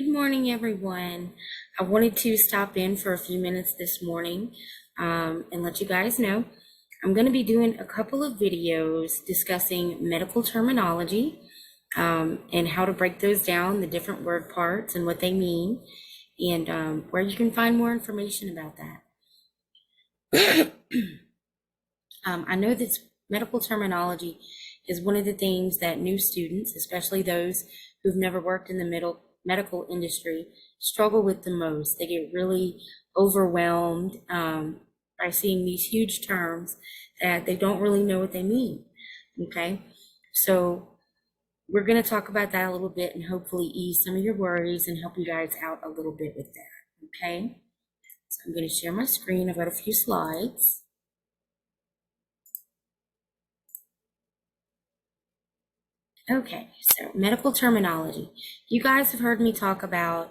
Good morning, everyone. I wanted to stop in for a few minutes this morning and let you guys know I'm going to be doing a couple of videos discussing medical terminology and how to break those down, the different word parts and what they mean, and where you can find more information about that. I know that medical terminology is one of the things that new students, especially those who've never worked in the medical industry, struggle with the most. They get really overwhelmed by seeing these huge terms that they don't really know what they mean. Okay, so we're going to talk about that a little bit and hopefully ease some of your worries and help you guys out a little bit with that. Okay, so I'm going to share my screen. I've got a few slides. Okay, so medical terminology. You guys have heard me talk about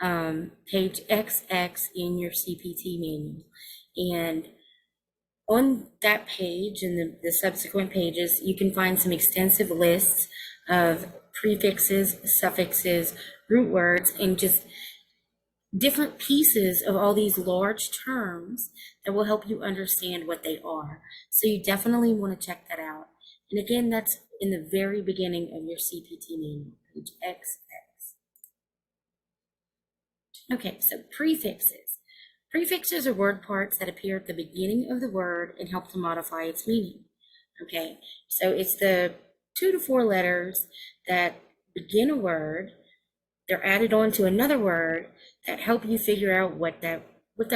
page XX in your CPT manual. And on that page and the subsequent pages, you can find some extensive lists of prefixes, suffixes, root words, and just different pieces of all these large terms that will help you understand what they are. So you definitely want to check that out. And again, that's in the very beginning of your CPT manual, page XX. Okay, so prefixes. Prefixes are word parts that appear at the beginning of the word and help to modify its meaning. Okay, so it's the 2 to 4 letters that begin a word. They're added on to another word that help you figure out what that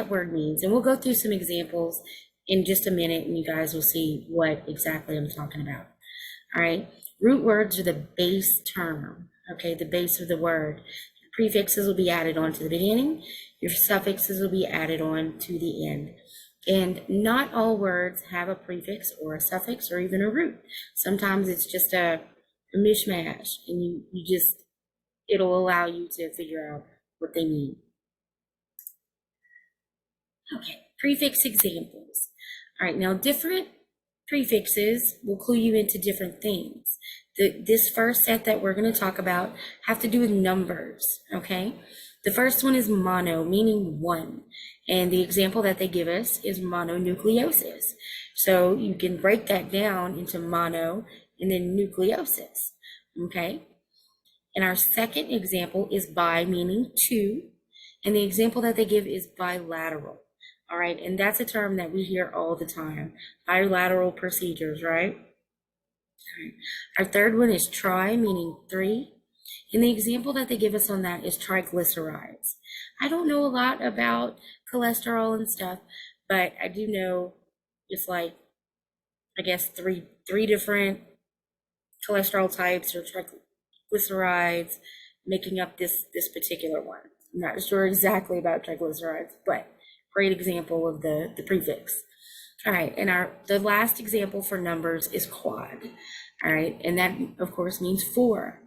word means. And we'll go through some examples in just a minute, and you guys will see what exactly I'm talking about. All right, root words are the base term, okay, the base of the word. Your prefixes will be added on to the beginning. Your suffixes will be added on to the end. And not all words have a prefix or a suffix or even a root. Sometimes it's just a mishmash, and you just, it'll allow you to figure out what they mean. Okay, prefix examples. All right, now different prefixes will clue you into different things. This first set that we're going to talk about have to do with numbers, okay? The first one is mono, meaning one. And the example that they give us is mononucleosis. So you can break that down into mono and then nucleosis, okay? And our second example is bi, meaning two. And the example that they give is bilateral. All right, and that's a term that we hear all the time. Bilateral procedures, right? All right. Our third one is tri, meaning three. And the example that they give us on that is triglycerides. I don't know a lot about cholesterol and stuff, but I do know it's like, I guess, three different cholesterol types or triglycerides making up this particular one. I'm not sure exactly about triglycerides, but great example of the prefix. All right, and the last example for numbers is quad. All right, and that of course means 4.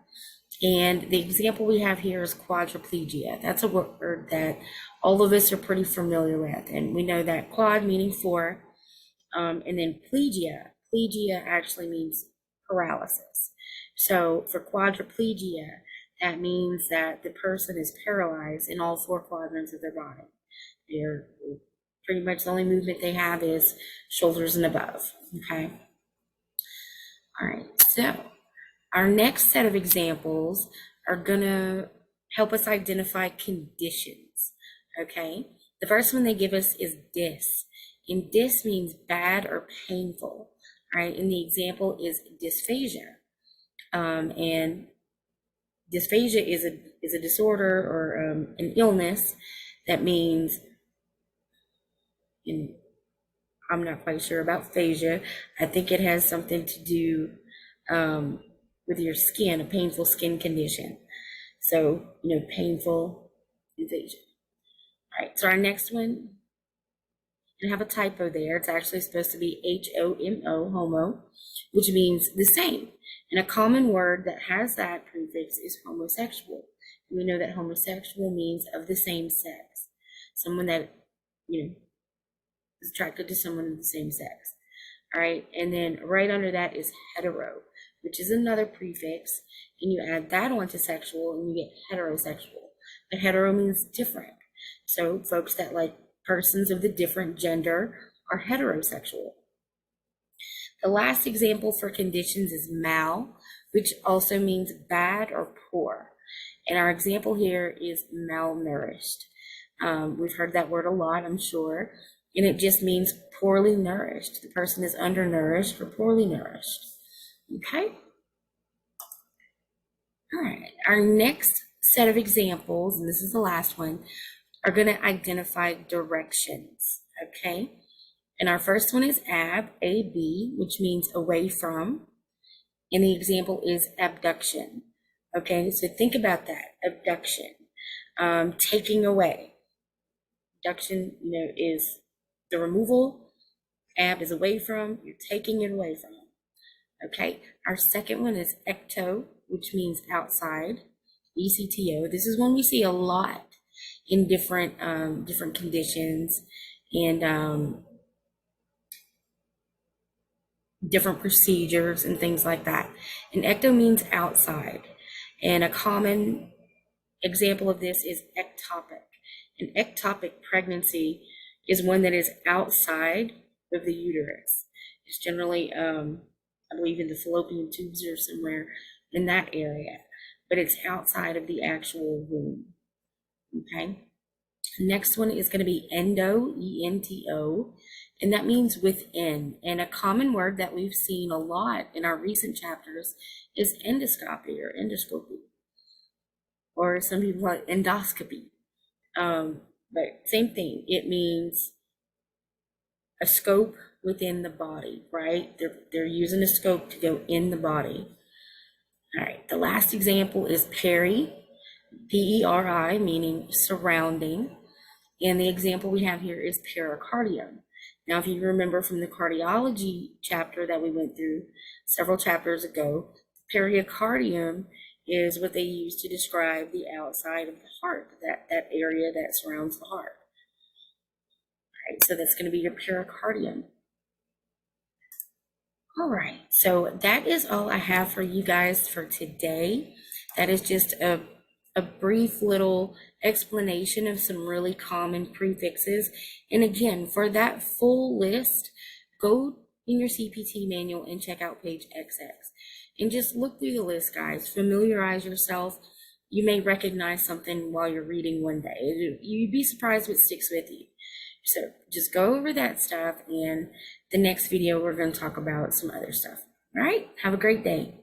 And the example we have here is quadriplegia. That's a word that all of us are pretty familiar with, and we know that quad meaning 4, and then plegia actually means paralysis. So for quadriplegia, that means that the person is paralyzed in all 4 quadrants of their body. They're pretty much the only movement they have is shoulders and above, okay? All right, so our next set of examples are gonna help us identify conditions, okay? The first one they give us is dis, and dis means bad or painful, all right? And the example is dysphagia, and dysphagia is a disorder or an illness that means, and I'm not quite sure about phasia. I think it has something to do with your skin, a painful skin condition. So, painful aphasia. All right, so our next one, I have a typo there. It's actually supposed to be HOMO, homo, which means the same. And a common word that has that prefix is homosexual. And we know that homosexual means of the same sex. Someone that, is attracted to someone of the same sex. All right, and then right under that is hetero, which is another prefix, and you add that onto sexual and you get heterosexual. hetero means different. So folks that like persons of the different gender are heterosexual. The last example for conditions is mal, which also means bad or poor. And our example here is malnourished. We've heard that word a lot, I'm sure, and it just means poorly nourished. The person is undernourished or poorly nourished. Okay? All right, our next set of examples, and this is the last one, are going to identify directions. Okay? And our first one is ab, which means away from. And the example is abduction. Okay, so think about that, abduction, taking away. Abduction, is the removal. Ab is away from, you're taking it away from. Okay, our second one is ecto, which means outside, ECTO. This is one we see a lot in different conditions and different procedures and things like that. And ecto means outside. And a common example of this is ectopic. An ectopic pregnancy is one that is outside of the uterus. It's generally, I believe, in the fallopian tubes or somewhere in that area, but it's outside of the actual womb. Okay. Next one is going to be endo, E-N-T-O, and that means within. And a common word that we've seen a lot in our recent chapters is endoscopy or endoscopy, or some people call it endoscopy. But same thing, it means a scope within the body, right? They're using a scope to go in the body. All right, the last example is peri, P-E-R-I, meaning surrounding. And the example we have here is pericardium. Now, if you remember from the cardiology chapter that we went through several chapters ago, pericardium is what they use to describe the outside of the heart, that area that surrounds the heart. All right, so that's going to be your pericardium. All right, so that is all I have for you guys for today. That is just a brief little explanation of some really common prefixes. And again, for that full list, go in your CPT manual and check out page XX. And just look through the list, guys. Familiarize yourself. You may recognize something while you're reading one day. You'd be surprised what sticks with you. So just go over that stuff, and the next video we're going to talk about some other stuff. All right, have a great day.